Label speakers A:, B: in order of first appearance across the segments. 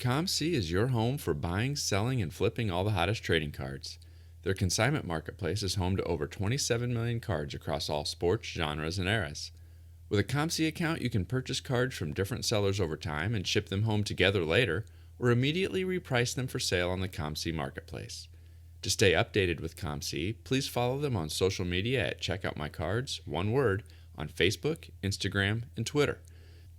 A: ComC is your home for buying, selling, and flipping all the hottest trading cards. Their consignment marketplace is home to over 27 million cards across all sports, genres, and eras. With a ComC account, you can purchase cards from different sellers over time and ship them home together later, or immediately reprice them for sale on the ComC marketplace. To stay updated with ComC, please follow them on social media at CheckOutMyCards, one word, on Facebook, Instagram, and Twitter.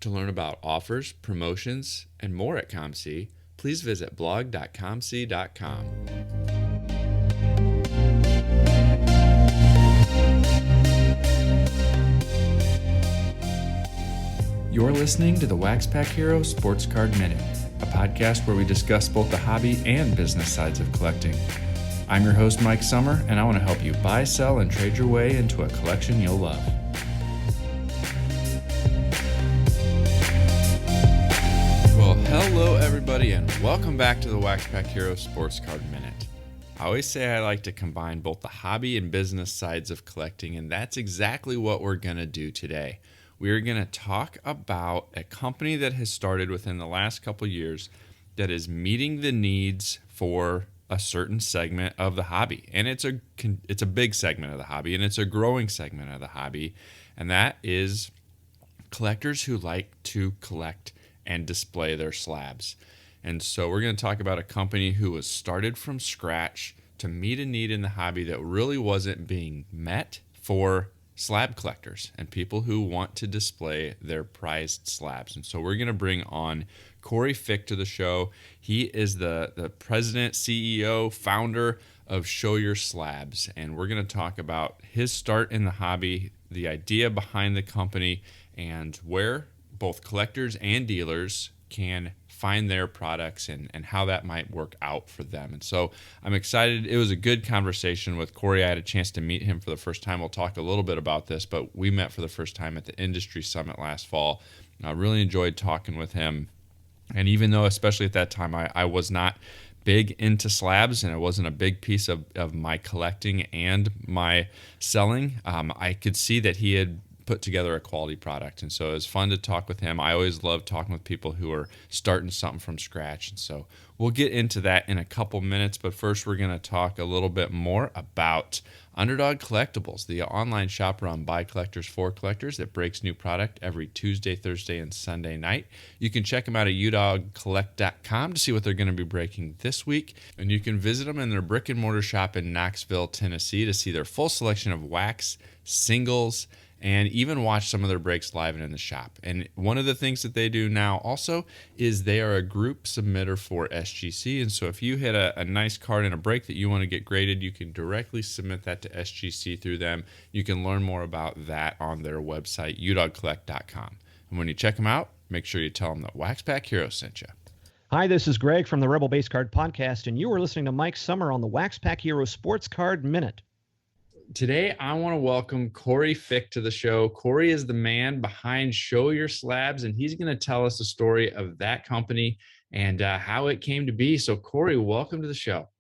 A: To learn about offers, promotions, and more at ComC, please visit blog.comc.com. You're listening to the WaxPackHero Sports Card Minute, a podcast where we discuss both the hobby and business sides of collecting. I'm your host, Mike Summer, and I want to help you buy, sell, and trade your way into a collection you'll love. Well, hello everybody, and welcome back to the WaxPackHero Sports Card Minute. I always say I like to combine both the hobby and business sides of collecting, and that's exactly what we're going to do today. We're going to talk about a company that has started within the last couple years that is meeting the needs for a certain segment of the hobby. And it's a big segment of the hobby, and it's a growing segment of the hobby, and that is collectors who like to collect and display their slabs. And so we're going to talk about a company who was started from scratch to meet a need in the hobby that really wasn't being met for slab collectors and people who want to display their prized slabs. And so we're going to bring on Corey Fick to the show. He is the president, CEO, founder of Show Your Slabs. And we're going to talk about his start in the hobby, the idea behind the company, and where both collectors and dealers can find their products and how that might work out for them. And so I'm excited. It was a good conversation with Corey. I had a chance to meet him for the first time. We'll talk a little bit about this, but we met for the first time at the Industry Summit last fall. I really enjoyed talking with him. And even though, especially at that time, I was not big into slabs and it wasn't a big piece of my collecting and my selling, I could see that he had put together a quality product. And so it was fun to talk with him. I always love talking with people who are starting something from scratch. And so we'll get into that in a couple minutes. But first, we're going to talk a little bit more about Underdog Collectibles, the online shop run by collectors for collectors that breaks new product every Tuesday, Thursday, and Sunday night. You can check them out at udogcollect.com to see what they're going to be breaking this week. And you can visit them in their brick and mortar shop in Knoxville, Tennessee to see their full selection of wax, singles, and even watch some of their breaks live and in the shop. And one of the things that they do now also is they are a group submitter for SGC. And so if you hit a nice card in a break that you want to get graded, you can directly submit that to SGC through them. You can learn more about that on their website, udogcollect.com. And when you check them out, make sure you tell them that WaxPackHero sent you.
B: Hi, this is Greg from the Rebel Base Card Podcast, and you are listening to Mike Summer on the WaxPackHero Sports Card Minute.
A: Today, I want to welcome Corey Fick to the show. Corey is the man behind Show Your Slabs, and he's going to tell us the story of that company and how it came to be. So, Corey, welcome to the show.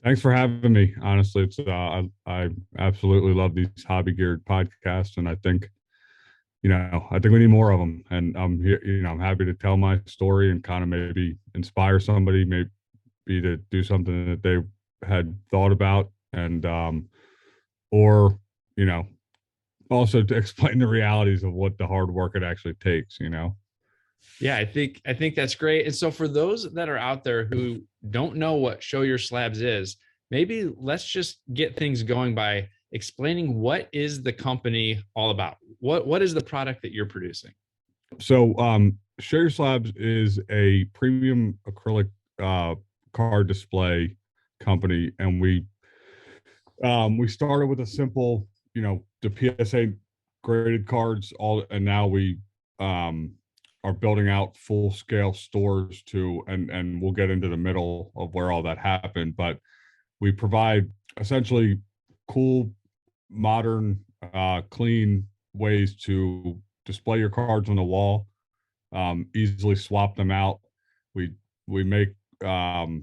C: Thanks for having me. Honestly, it's I absolutely love these hobby geared podcasts, and I think we need more of them. And I'm here, I'm happy to tell my story and kind of maybe inspire somebody, maybe to do something that they had thought about, and or also to explain the realities of what the hard work it actually takes.
A: Yeah, I think that's great. And so for those that are out there who don't know what Show Your Slabs is, maybe let's just get things going by explaining what is the company all about. What is the product that you're producing?
C: So Show Your Slabs is a premium acrylic card display company, and we started with a simple, the PSA graded cards, and now we are building out full scale stores too, and we'll get into the middle of where all that happened. But we provide essentially cool, modern, clean ways to display your cards on the wall, easily swap them out. We make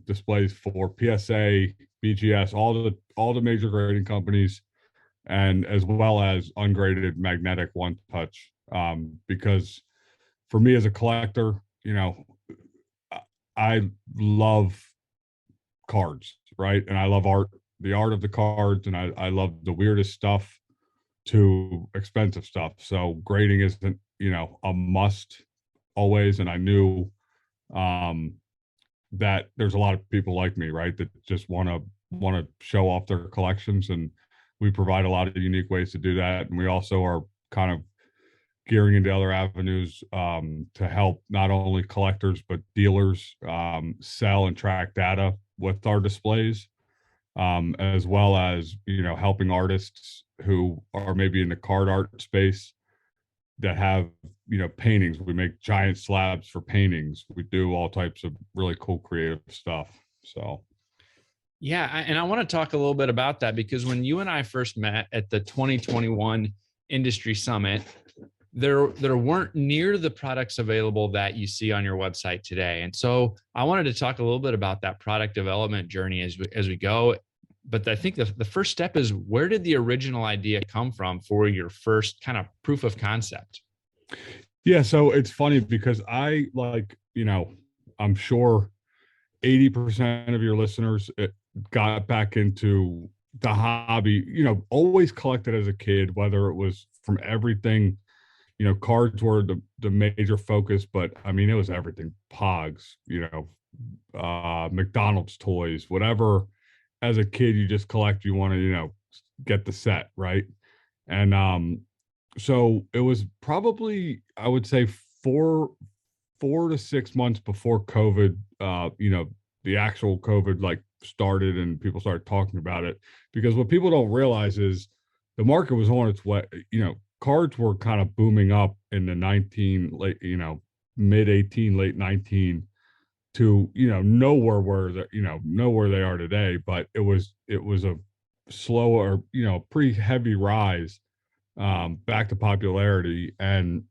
C: displays for PSA, BGS, all the major grading companies, and as well as ungraded magnetic one touch. Because for me as a collector, I love cards, right? And I love art, the art of the cards, and I love the weirdest stuff to expensive stuff. So grading isn't, a must always. And I knew um that there's a lot of people like me, right, that just want to show off their collections, and we provide a lot of unique ways to do that. And we also are kind of gearing into other avenues to help not only collectors but dealers sell and track data with our displays, as well as helping artists who are maybe in the card art space that have paintings. We make giant slabs for paintings. We do all types of really cool creative stuff. So
A: Yeah, and I want to talk a little bit about that, because when you and I first met at the 2021 Industry Summit, there weren't near the products available that you see on your website today. And so I wanted to talk a little bit about that product development journey as we go. But I think the first step is, where did the original idea come from for your first kind of proof of concept?
C: yeah, so it's funny because I'm sure 80% of your listeners got back into the hobby, always collected as a kid, whether it was from everything, cards were the major focus, but I mean, it was everything, pogs, McDonald's toys, whatever. As a kid, you just collect, you want to, get the set, right? And so it was probably, I would say, 4 to 6 months before COVID, the actual COVID like started and people started talking about it. Because what people don't realize is the market was on its way. Cards were kind of booming up in the 19 late, mid 18, late 19 to, nowhere where nowhere they are today. But it was a slower, pretty heavy rise back to popularity. And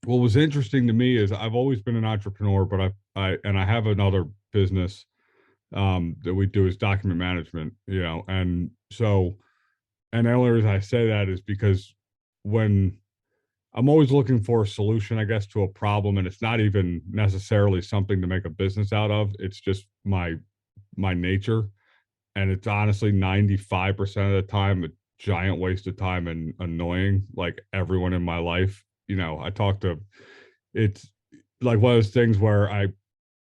C: what was interesting to me is I've always been an entrepreneur, but I have another business that we do is document management, and so, and the only reason I say that is because when I'm always looking for a solution, I guess, to a problem, and it's not even necessarily something to make a business out of. It's just my nature, and it's honestly 95% of the time a giant waste of time and annoying, like everyone in my life. I talk to, it's like one of those things where I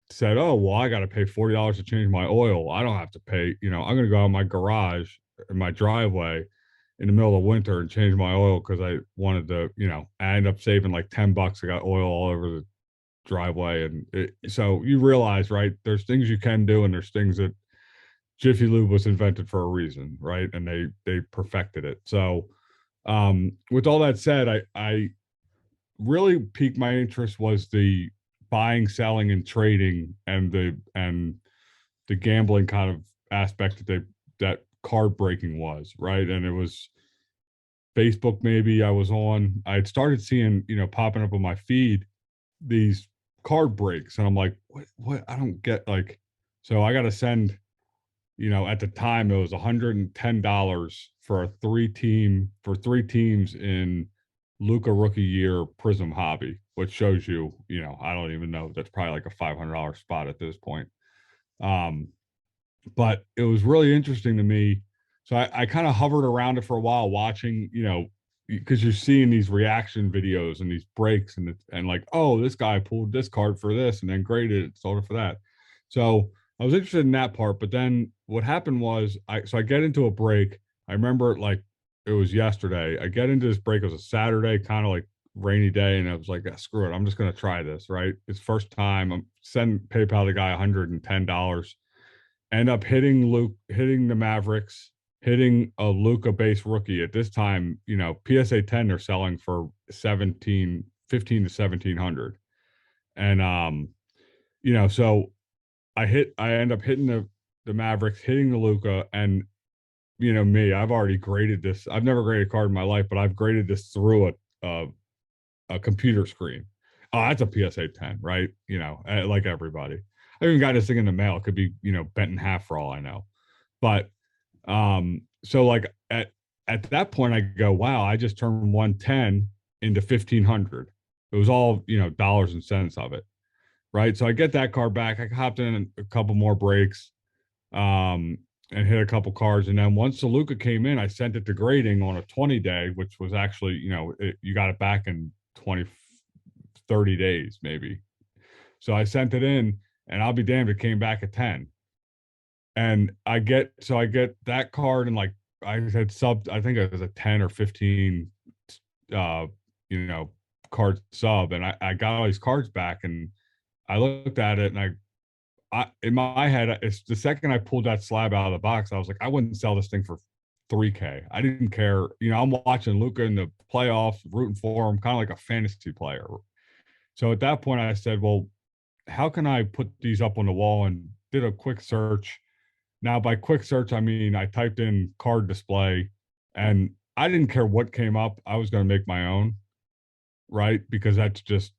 C: said, oh, well, I got to pay $40 to change my oil. I don't have to pay, I'm going to go out in my garage in my driveway in the middle of winter and change my oil because I wanted to, I ended up saving like $10. I got oil all over the driveway. And so you realize, right, there's things you can do, and there's things that Jiffy Lube was invented for a reason, right? And they perfected it. So with all that said, I really piqued my interest was the buying, selling, and trading, and the gambling kind of aspect that card breaking was, right. And it was Facebook, maybe I was on, I'd started seeing, popping up on my feed these card breaks, and I'm like, what I don't get, like, so I got to send, at the time it was $110 for three teams in Luca rookie year Prism hobby, which shows you, I don't even know, that's probably like a $500 spot at this point. But it was really interesting to me. So I kind of hovered around it for a while, watching, because you're seeing these reaction videos and these breaks, and like, oh, this guy pulled this card for this and then graded it, sold it for that. So I was interested in that part. But then what happened was I get into a break. I remember it like it was yesterday. I get into this break. It was a Saturday, kind of like rainy day, and I was like, screw it, I'm just gonna try this, right? It's first time. I'm sending PayPal the guy $110. End up hitting the Mavericks, hitting a Luca base rookie. At this time, PSA 10 they're selling for 15 to 1700. And so I end up hitting the Mavericks, hitting the Luca, and me, I've already graded this. I've never graded a card in my life, but I've graded this through a computer screen. Oh, that's a PSA 10, right? Like everybody. I even got this thing in the mail. It could be, bent in half for all I know. But so like at that point I go, wow, I just turned 110 into 1500. It was all, dollars and cents of it. right? So I get that card back. I hopped in a couple more breaks, and hit a couple cards. And then once the Luca came in, I sent it to grading on a 20-day, which was actually, you got it back in 20, 30 days, maybe. So I sent it in, and I'll be damned, it came back at 10. And I get that card, and like I had subbed, I think it was a 10 or 15 uh, card sub, and I got all these cards back, and I looked at it, and in my head, it's the second I pulled that slab out of the box, I was like, I wouldn't sell this thing for 3K. I didn't care. I'm watching Luca in the playoffs, rooting for him, kind of like a fantasy player. So at that point, I said, well, how can I put these up on the wall? And did a quick search. Now, by quick search, I mean I typed in card display, and I didn't care what came up. I was going to make my own, right? Because that's just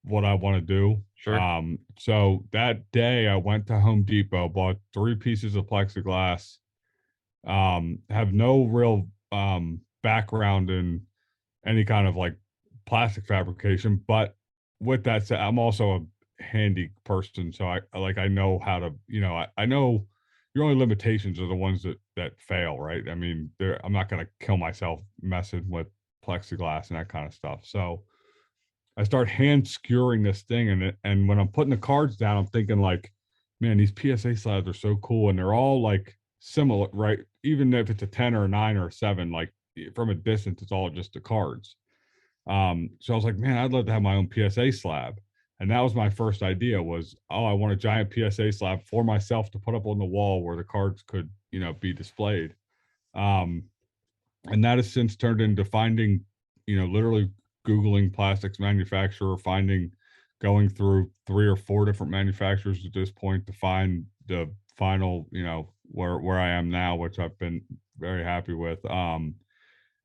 C: what I want to do.
A: Sure.
C: So that day I went to Home Depot, bought 3 pieces of plexiglass, have no real background in any kind of like plastic fabrication. But with that said, I'm also a handy person. So I know how to, I know your only limitations are the ones that fail, right? I mean, I'm not going to kill myself messing with plexiglass and that kind of stuff. So I start hand skewering this thing, and when I'm putting the cards down, I'm thinking like, man, these PSA slabs are so cool, and they're all like similar, right? Even if it's a 10 or a 9 or a 7, like from a distance, it's all just the cards. So I was like, man, I'd love to have my own PSA slab. And that was my first idea was, I want a giant PSA slab for myself to put up on the wall where the cards could, be displayed. And that has since turned into finding, literally Googling plastics manufacturer, going through 3 or 4 different manufacturers at this point to find the final, where I am now, which I've been very happy with.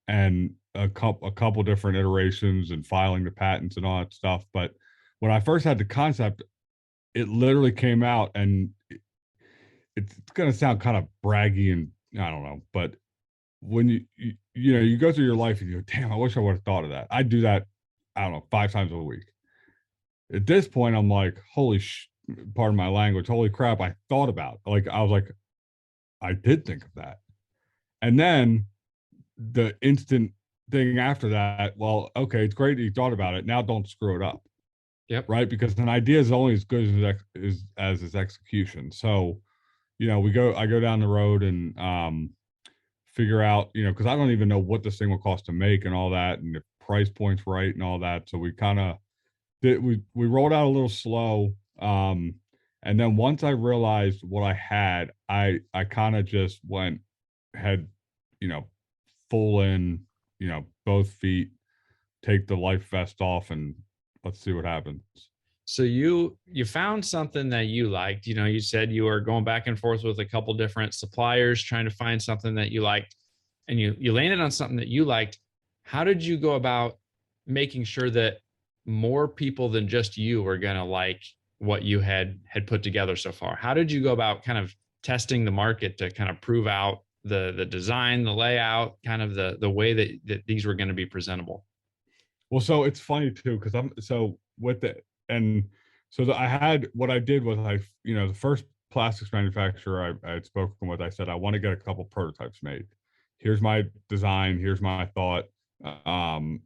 C: And a couple different iterations and filing the patents and all that stuff. But when I first had the concept, it literally came out, and it's going to sound kind of braggy, and I don't know, but when you go through your life and you go, damn, I wish I would have thought of that. I do that, I don't know, 5 times a week. At this point, I'm like, pardon my language, holy crap, I thought about it. Like, I was like, I did think of that. And then the instant thing after that, well, okay, it's great that you thought about it. Now don't screw it up.
A: Yep.
C: Right. Because an idea is only as good as its execution. So, I go down the road and figure out, because I don't even know what this thing will cost to make and all that, and the price point's right and all that. So we kind of we rolled out a little slow. And then once I realized what I had, I kind of just had, full in, both feet, take the life vest off, and let's see what happens.
A: So you found something that you liked. You said you were going back and forth with a couple different suppliers trying to find something that you liked, and you landed on something that you liked. How did you go about making sure that more people than just you were going to like what you had put together so far? How did you go about kind of testing the market to kind of prove out the design, the layout, kind of the way that these were going to be presentable?
C: Well, so it's funny too, because I'm so with it. And so what I did was the first plastics manufacturer I had spoken with, I said, I want to get a couple prototypes made. Here's my design. Here's my thought. And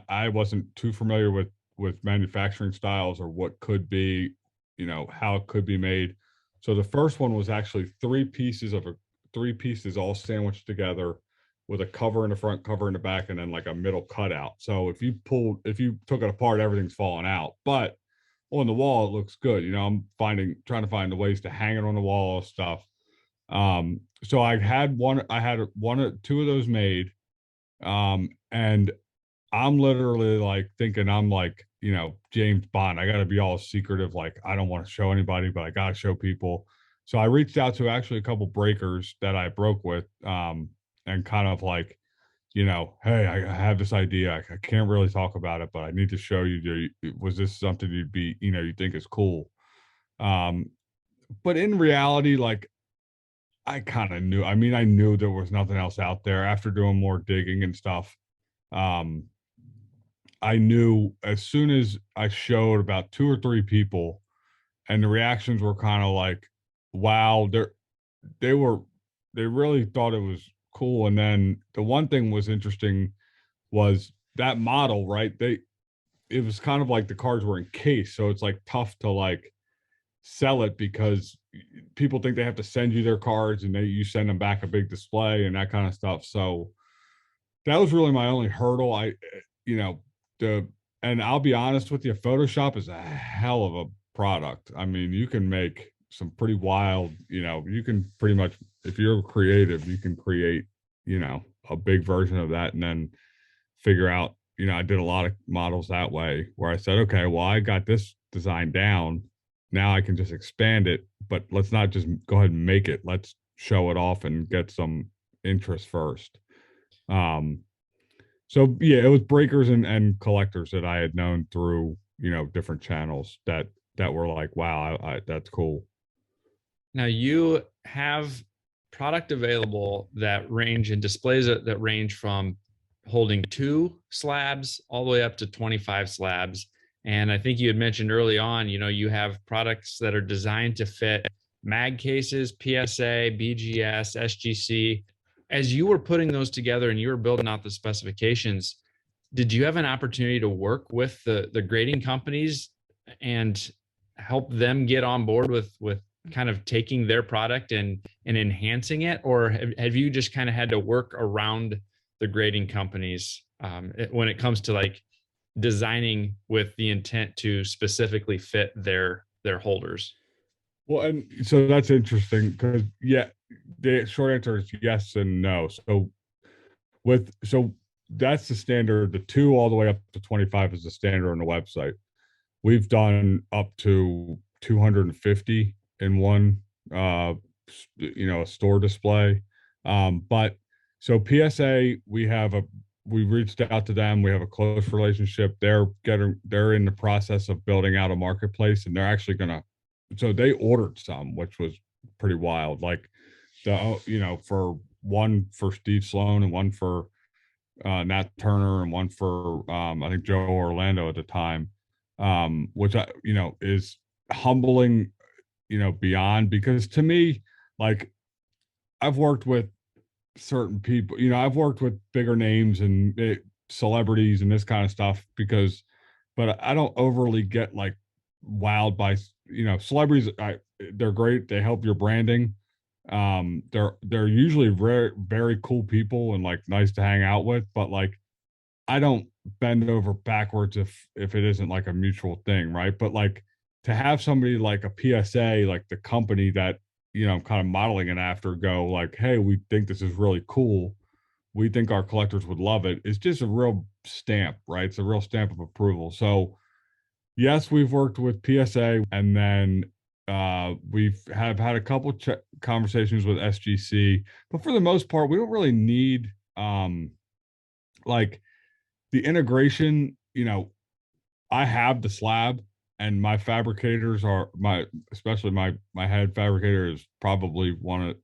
C: I wasn't too familiar with manufacturing styles or what could be, how it could be made. So the first one was actually 3 pieces all sandwiched together with a cover in the front, cover in the back, and then like a middle cutout. So if you took it apart, everything's falling out. But on the wall, it looks good. I'm trying to find the ways to hang it on the wall, stuff. So I had one or two of those made. And I'm literally like thinking I'm like, James Bond. I got to be all secretive. Like, I don't want to show anybody, but I got to show people. So I reached out to actually a couple breakers that I broke with, and kind of like, hey, I have this idea. I can't really talk about it, but I need to show you. Was this something you think is cool? But in reality, like, I kind of knew. I mean, I knew there was nothing else out there after doing more digging and stuff. I knew as soon as I showed about 2 or 3 people, and the reactions were kind of like, wow, they were they really thought it was cool. And then the one thing was interesting was that model, right? It was kind of like the cards were encased, so it's like tough to like sell it because people think they have to send you their cards and you send them back a big display and that kind of stuff. So that was really my only hurdle. You know, the and I'll be honest with you, Photoshop is a hell of a product. I mean, you can make some pretty wild, you can pretty much, if you're creative, you can create, a big version of that and then figure out, I did a lot of models that way where I said, okay, well, I got this design down. Now I can just expand it, but let's not just go ahead and make it. Let's show it off and get some interest first. Um, so yeah, it was breakers and collectors that I had known through, different channels that were like, wow, that's cool.
A: Now you have product available that range and displays that range from holding 2 slabs all the way up to 25 slabs. And I think you had mentioned early on, you have products that are designed to fit mag cases, PSA, BGS, SGC. As you were putting those together and you were building out the specifications, did you have an opportunity to work with the grading companies and help them get on board with kind of taking their product and enhancing it, or have you just kind of had to work around the grading companies when it comes to like designing with the intent to specifically fit their holders?
C: Well, and so that's interesting because yeah, the short answer is yes and no. So that's the standard. The 2 all the way up to 25 is the standard on the website. We've done up to 250 in one, a store display. But so PSA, we reached out to them. We have a close relationship. They're in the process of building out a marketplace, and they're actually so they ordered some, which was pretty wild. Like for one for Steve Sloan and one for Nat Turner and one for I think Joe Orlando at the time, which is humbling, beyond, because to me, like, I've worked with certain people, I've worked with bigger names and celebrities and this kind of stuff but I don't overly get like wowed by, celebrities. They're great. They help your branding. They're usually very, very cool people and like nice to hang out with, but like, I don't bend over backwards if it isn't like a mutual thing, right? But like to have somebody like a PSA, like the company that, I'm kind of modeling it after, go like, hey, we think this is really cool. We think our collectors would love it. It's just a real stamp, right? It's a real stamp of approval. So yes, we've worked with PSA, and then we've have had a couple conversations with SGC, but for the most part, we don't really need like the integration. I have the slab, and my fabricators are especially my head fabricator is probably one of,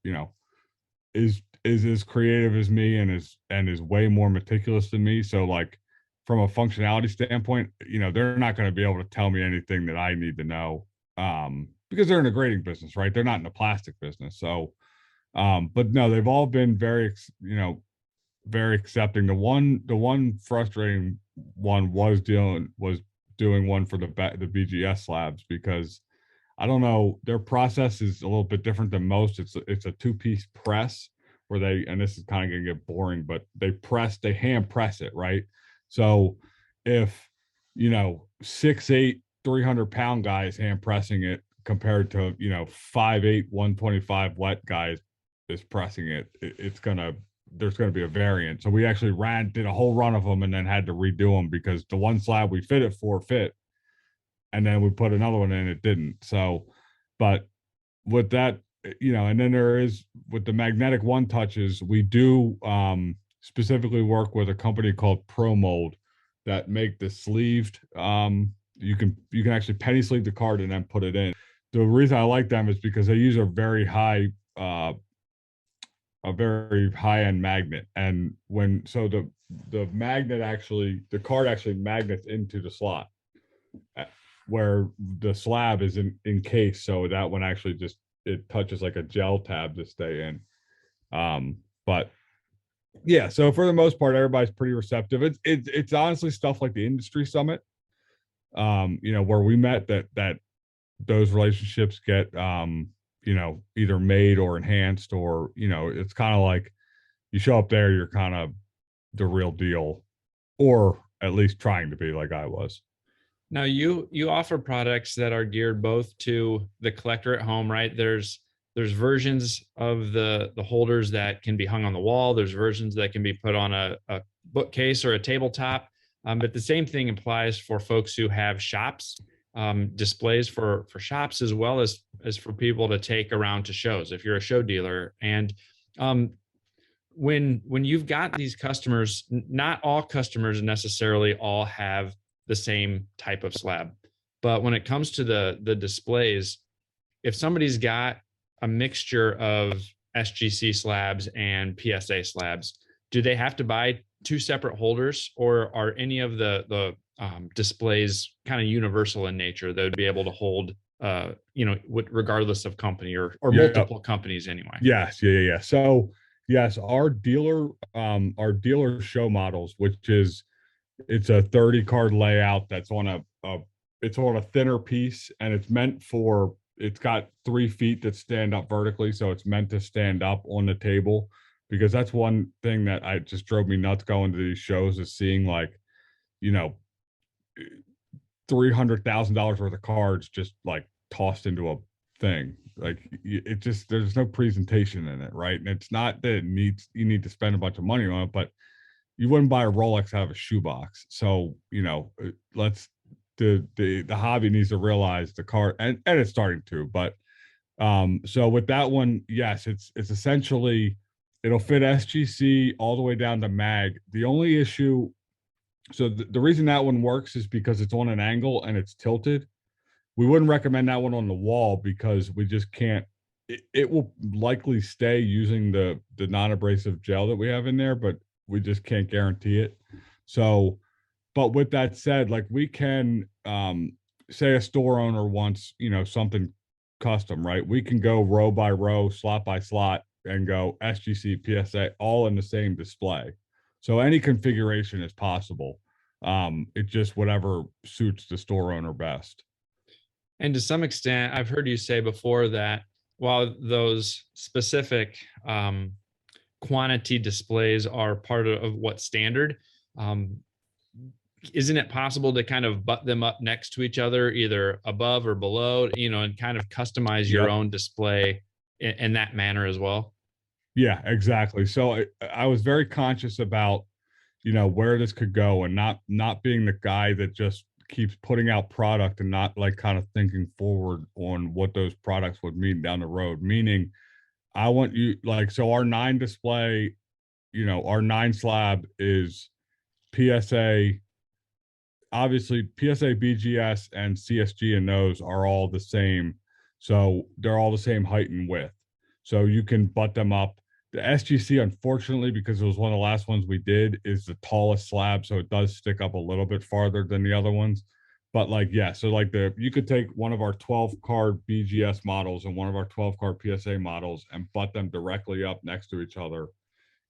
C: is as creative as me and is way more meticulous than me. So like from a functionality standpoint, they're not going to be able to tell me anything that I need to know, because they're in a grading business, right? They're not in the plastic business. So, but no, they've all been very accepting. The one frustrating one was doing one for the BGS slabs, because I don't know, their process is a little bit different than most. It's a 2-piece press where and this is kind of going to get boring, but they hand press it, right? So if 6'8", 300-pound guys hand pressing it compared to 5'8", 125 wet guys is pressing it, there's going to be a variant. So we actually did a whole run of them and then had to redo them because the one slab we fit it for fit, and then we put another one in, it didn't. So, but with that, and then there is with the magnetic one touches, we do specifically work with a company called Pro Mold that make the sleeved. You can actually penny sleeve the card and then put it in. The reason I like them is because they use a very high end magnet, and the magnet actually, the card actually magnets into the slot where the slab is encased. So that one actually just, it touches like a gel tab to stay in. But yeah, so for the most part, everybody's pretty receptive. It's honestly stuff like the industry summit, where we met, that those relationships get either made or enhanced, or it's kind of like you show up there, you're kind of the real deal, or at least trying to be, like I was.
A: Now you offer products that are geared both to the collector at home, right? There's versions of the holders that can be hung on the wall. There's versions that can be put on a bookcase or a tabletop. But the same thing applies for folks who have shops, displays for shops, as well as for people to take around to shows if you're a show dealer. And when you've got these customers, not all customers necessarily all have the same type of slab, but when it comes to the displays, if somebody's got a mixture of SGC slabs and PSA slabs, do they have to buy two separate holders, or are any of the displays kind of universal in nature that would be able to hold regardless of company, or multiple companies anyway?
C: Yes, yeah. So yes, our dealer show models, which is, it's a 30 card layout that's on it's on a thinner piece, and it's got 3 feet that stand up vertically, so it's meant to stand up on the table, because that's one thing that I just drove me nuts going to these shows, is seeing like, $300,000 worth of cards just like tossed into a thing. Like, it just, there's no presentation in it, right? And it's not that you need to spend a bunch of money on it, but you wouldn't buy a Rolex out of a shoebox. So, the hobby needs to realize the card, and it's starting to, but so with that one, yes, it's essentially, it'll fit SGC all the way down to mag. The only issue, so the reason that one works is because it's on an angle and it's tilted. We wouldn't recommend that one on the wall, because we just can't, it will likely stay using the non-abrasive gel that we have in there, but we just can't guarantee it. So, but with that said, like, we can, say a store owner wants, something custom, right? We can go row by row, slot by slot, and go SGC, PSA, all in the same display. So any configuration is possible. It just, whatever suits the store owner best.
A: And to some extent, I've heard you say before that while those specific quantity displays are part of what's standard, isn't it possible to kind of butt them up next to each other, either above or below, and kind of customize your own display in that manner as well?
C: Yeah, exactly. So I was very conscious about, where this could go, and not being the guy that just keeps putting out product and not like kind of thinking forward on what those products would mean down the road. Meaning, I want you, like, so our 9 display, our 9 slab is PSA. Obviously, PSA, BGS, and CSG, and those are all the same. So they're all the same height and width. So you can butt them up. The SGC, unfortunately, because it was one of the last ones we did, is the tallest slab, so it does stick up a little bit farther than the other ones. But like, yeah, so like you could take one of our 12 card BGS models and one of our 12 card PSA models and butt them directly up next to each other,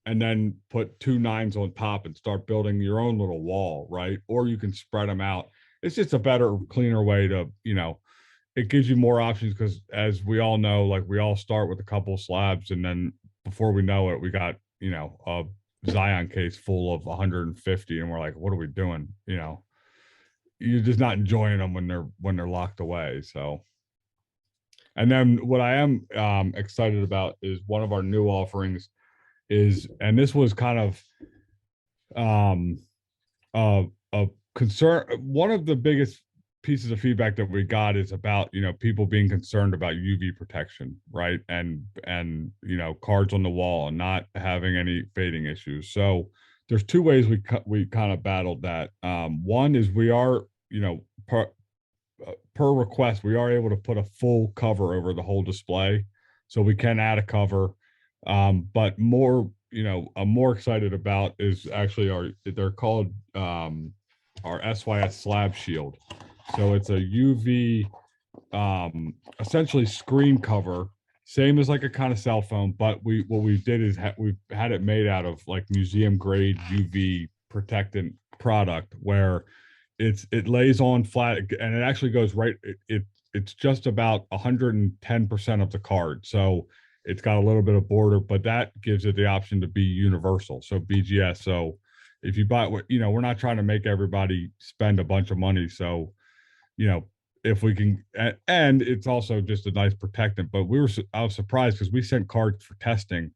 C: and then put 2 9s on top and start building your own little wall, right? Or you can spread them out. It's just a better, cleaner way to, it gives you more options, because as we all know, like, we all start with a couple slabs, and then before we know it, we got, a Zion case full of 150, and we're like, what are we doing? You're just not enjoying them when they're locked away. So, and then what I am excited about is one of our new offerings is, and this was kind of a concern. One of the biggest pieces of feedback that we got is about, people being concerned about UV protection, right? And cards on the wall and not having any fading issues. So there's 2 ways we kind of battled that. One is we are, per request, we are able to put a full cover over the whole display, so we can add a cover. But more I'm more excited about is actually they're called our SYS Slab Shield. So it's a UV essentially screen cover, same as like a kind of cell phone, but what we did is we've had it made out of like museum grade UV protectant product where it lays on flat and it actually goes right it's just about 110% of the card. So it's got a little bit of border, but that gives it the option to be universal. So BGS. So if you buy, we're not trying to make everybody spend a bunch of money. So, you know, if we can, and it's also just a nice protectant. But I was surprised because we sent cards for testing,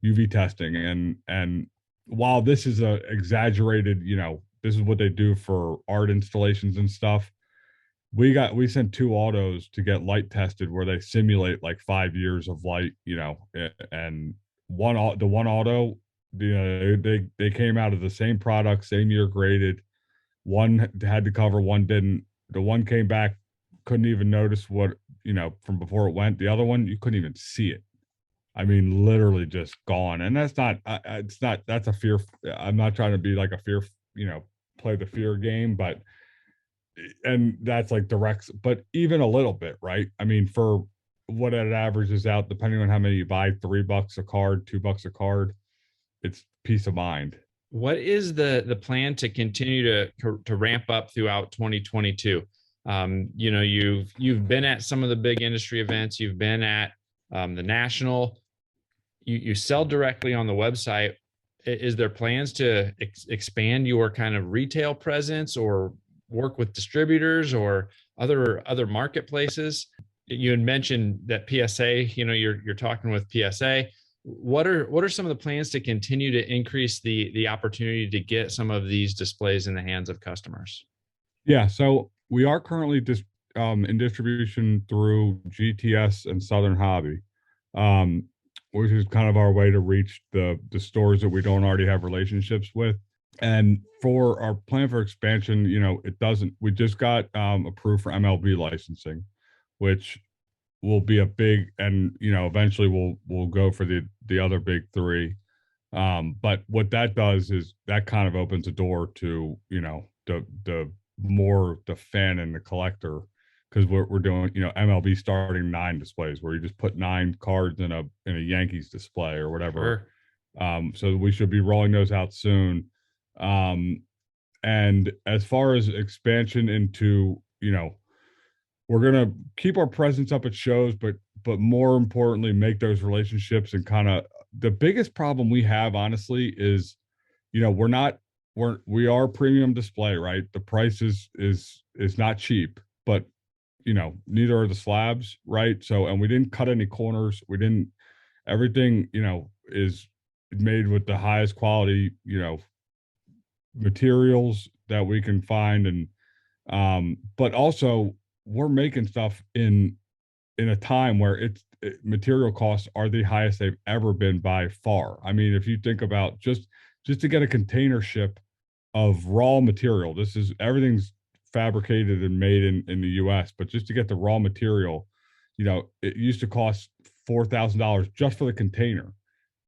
C: UV testing, and while this is a exaggerated, this is what they do for art installations and stuff. We sent two autos to get light tested where they simulate like 5 years of light, and the one auto, they came out of the same product, same year graded. One had to cover, one didn't. The one came back, couldn't even notice what, from before it went. The other one, you couldn't even see it. I mean, literally just gone. And that's not, it's not, that's a fear. I'm not trying to be like a fear, play the fear game, and that's like direct, but even a little bit, right? I mean, for what it averages out, depending on how many you buy, $3 a card, $2 a card, it's peace of mind.
A: What is the plan to continue to ramp up throughout 2022? You've been at some of the big industry events. You've been at the national. You sell directly on the website. Is there plans to expand your kind of retail presence or work with distributors or other marketplaces? You had mentioned that PSA. You're talking with PSA. What are some of the plans to continue to increase the opportunity to get some of these displays in the hands of customers?
C: Yeah, so we are currently just in distribution through GTS and Southern Hobby, which is kind of our way to reach the stores that we don't already have relationships with. And for our plan for expansion, we just got approved for MLB licensing, which will be a big, and eventually we'll go for the other big three. But what that does is that kind of opens a door to the more the fan and the collector, because we're doing MLB starting 9 displays where you just put 9 cards in a Yankees display or whatever. Sure. So we should be rolling those out soon. And as far as expansion into, we're gonna keep our presence up at shows, but more importantly, make those relationships. And kind of the biggest problem we have, honestly, is we are premium display, right? The price is not cheap, but neither are the slabs, right? So, and we didn't cut any corners. Everything is made with the highest quality materials that we can find. And but also we're making stuff in a time where material costs are the highest they've ever been by far. I mean, if you think about just to get a container ship of raw material, everything's fabricated and made in the US, but just to get the raw material, it used to cost $4,000 just for the container.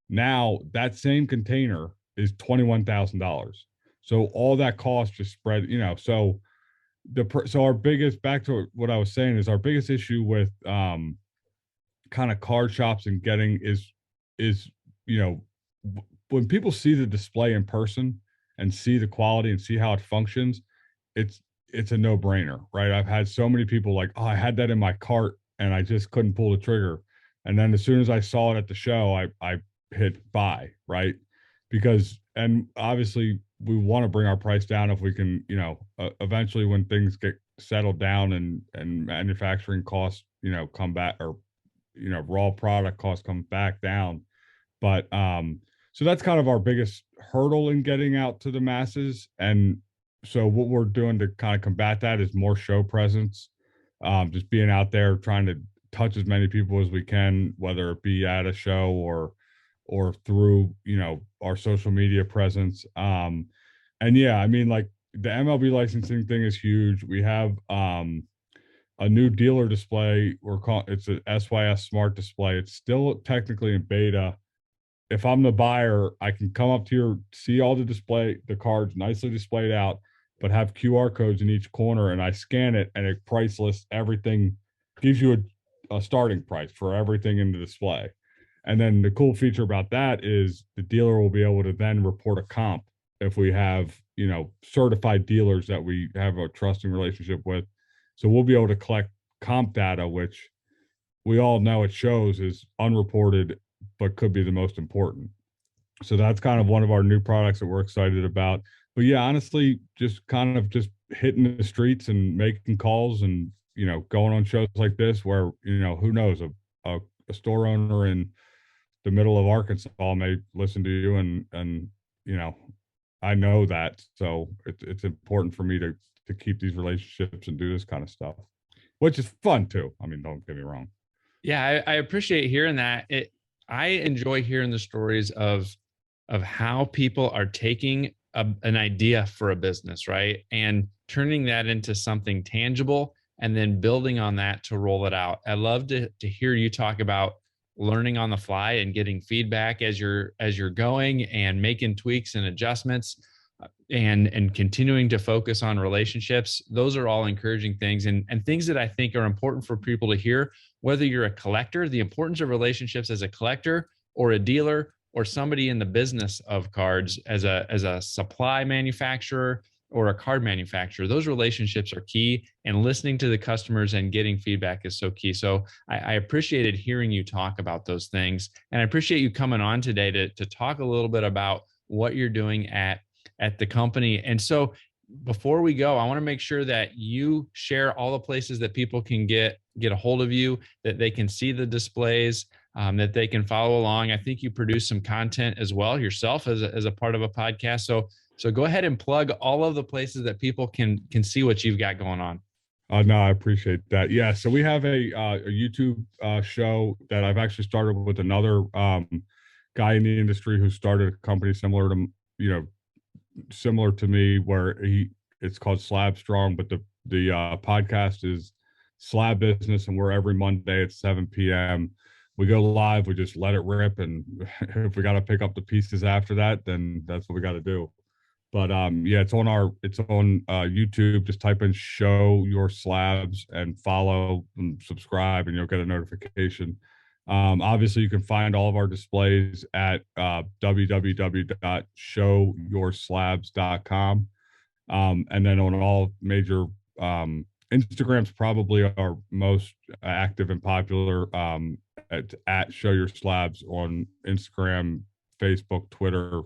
C: Now that same container is $21,000. So all that cost just spread, so our biggest, back to what I was saying, is our biggest issue with kind of card shops and getting is when people see the display in person and see the quality and see how it functions, it's a no-brainer, right? I've had so many people like, oh, I had that in my cart and I just couldn't pull the trigger. And then as soon as I saw it at the show, I hit buy, right? Because, and obviously we want to bring our price down if we can, eventually when things get settled down and manufacturing costs, come back, or, raw product costs come back down. But, so that's kind of our biggest hurdle in getting out to the masses. And so what we're doing to kind of combat that is more show presence, just being out there trying to touch as many people as we can, whether it be at a show or through, our social media presence. And yeah, I mean, like the MLB licensing thing is huge. We have a new dealer display. It's a SYS Smart display. It's still technically in beta. if I'm the buyer, I can come up to see all the cards nicely displayed out, but have QR codes in each corner, and I scan it, and it price lists everything, gives you a starting price for everything in the display. And then the cool feature about that is the dealer will be able to then report a comp if we have, certified dealers that we have a trusting relationship with. So we'll be able to collect comp data, which we all know it shows is unreported, but could be the most important. So that's kind of one of our new products that we're excited about. But yeah, honestly, just hitting the streets and making calls and, going on shows like this where, who knows, a store owner in the middle of Arkansas may listen to you and, I know that. So it's important for me to keep these relationships and do this kind of stuff, which is fun too. I mean, don't get me wrong.
A: Yeah, I appreciate hearing that. I enjoy hearing the stories of how people are taking an idea for a business, right, and turning that into something tangible, and then building on that to roll it out. I love to hear you talk about learning on the fly and getting feedback as you're going and making tweaks and adjustments, and continuing to focus on relationships. Those are all encouraging things, and things that I think are important for people to hear, whether you're a collector, the importance of relationships as a collector, or a dealer, or somebody in the business of cards as a supply manufacturer or a card manufacturer. Those relationships are key, and listening to the customers and getting feedback is so key. So I appreciated hearing you talk about those things, and I appreciate you coming on today to talk a little bit about what you're doing at the company. And so before we go, I want to make sure that you share all the places that people can get a hold of you, that they can see the displays, that they can follow along. I think you produce some content as well yourself as a part of a podcast. So go ahead and plug all of the places that people can see what you've got going on.
C: No, I appreciate that. Yeah. So we have a YouTube show that I've actually started with another guy in the industry who started a company similar to me, where it's called Slab Strong, but the podcast is Slab Business, and we're every Monday at 7 p.m. We go live, we just let it rip, and if we got to pick up the pieces after that, then that's what we got to do. But yeah, it's on YouTube. Just type in Show Your Slabs and follow and subscribe, and you'll get a notification. Obviously, you can find all of our displays at www.showyourslabs.com. And then on all major Instagram's probably our most active and popular, at Show Your Slabs on Instagram, Facebook, Twitter,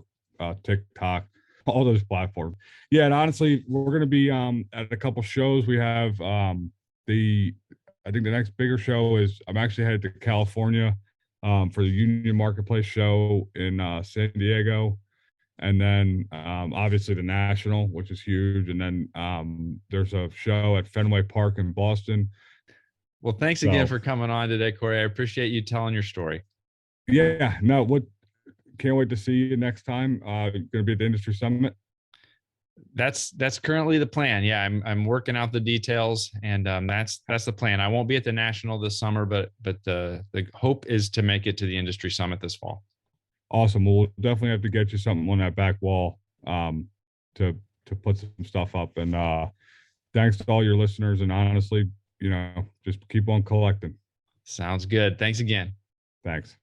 C: TikTok, all those platforms. Yeah, and honestly, we're going to be at a couple shows. We have I think the next bigger show is I'm actually headed to California for the Union Marketplace show in San Diego. And then obviously the National, which is huge. And then there's a show at Fenway Park in Boston.
A: Well, thanks again for coming on today, Corey. I appreciate you telling your story.
C: Yeah, no, can't wait to see you next time. Going to be at the Industry Summit.
A: That's currently the plan. Yeah, I'm working out the details, and that's the plan. I won't be at the National this summer, but the hope is to make it to the Industry Summit this fall.
C: Awesome. We'll definitely have to get you something on that back wall to put some stuff up. And thanks to all your listeners. And honestly, just keep on collecting.
A: Sounds good. Thanks again.
C: Thanks.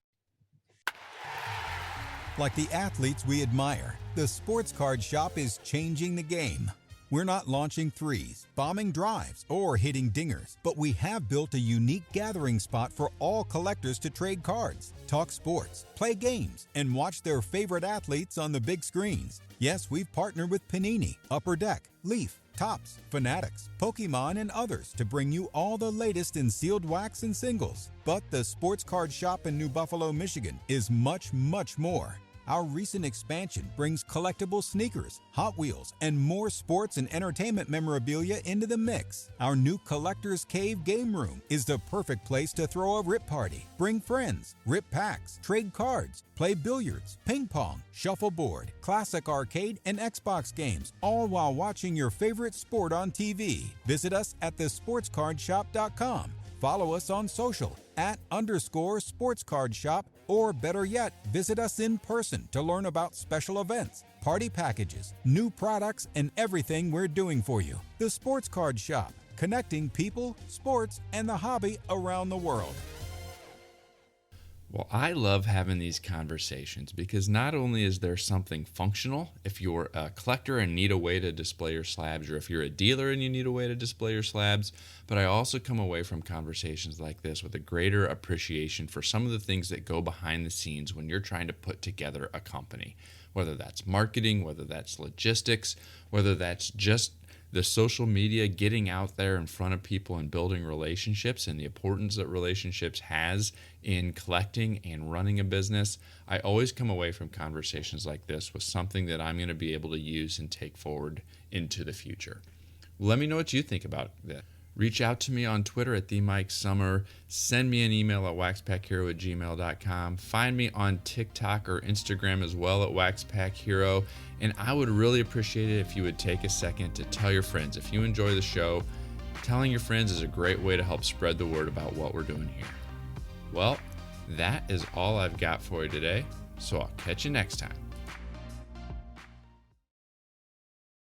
D: Like the athletes we admire, the Sports Card Shop is changing the game. We're not launching threes, bombing drives, or hitting dingers, but we have built a unique gathering spot for all collectors to trade cards, talk sports, play games, and watch their favorite athletes on the big screens. Yes, we've partnered with Panini, Upper Deck, Leaf, Topps, Fanatics, Pokemon, and others to bring you all the latest in sealed wax and singles. But the Sports Card Shop in New Buffalo, Michigan is much, much more. Our recent expansion brings collectible sneakers, Hot Wheels, and more sports and entertainment memorabilia into the mix. Our new Collector's Cave game room is the perfect place to throw a rip party, bring friends, rip packs, trade cards, play billiards, ping pong, shuffleboard, classic arcade, and Xbox games, all while watching your favorite sport on TV. Visit us at thesportscardshop.com. Follow us on social @_sportscardshop Or better yet, visit us in person to learn about special events, party packages, new products, and everything we're doing for you. The Sports Card Shop, connecting people, sports, and the hobby around the world.
A: Well, I love having these conversations because not only is there something functional, if you're a collector and need a way to display your slabs, or if you're a dealer and you need a way to display your slabs, but I also come away from conversations like this with a greater appreciation for some of the things that go behind the scenes when you're trying to put together a company, whether that's marketing, whether that's logistics, whether that's just the social media, getting out there in front of people and building relationships, and the importance that relationships has in collecting and running a business. I always come away from conversations like this with something that I'm going to be able to use and take forward into the future. Let me know what you think about this. Reach out to me on Twitter at TheMikeSummer. Send me an email at waxpackhero@gmail.com. Find me on TikTok or Instagram as well at WaxPackHero. And I would really appreciate it if you would take a second to tell your friends. If you enjoy the show, telling your friends is a great way to help spread the word about what we're doing here. Well, that is all I've got for you today, so I'll catch you next time.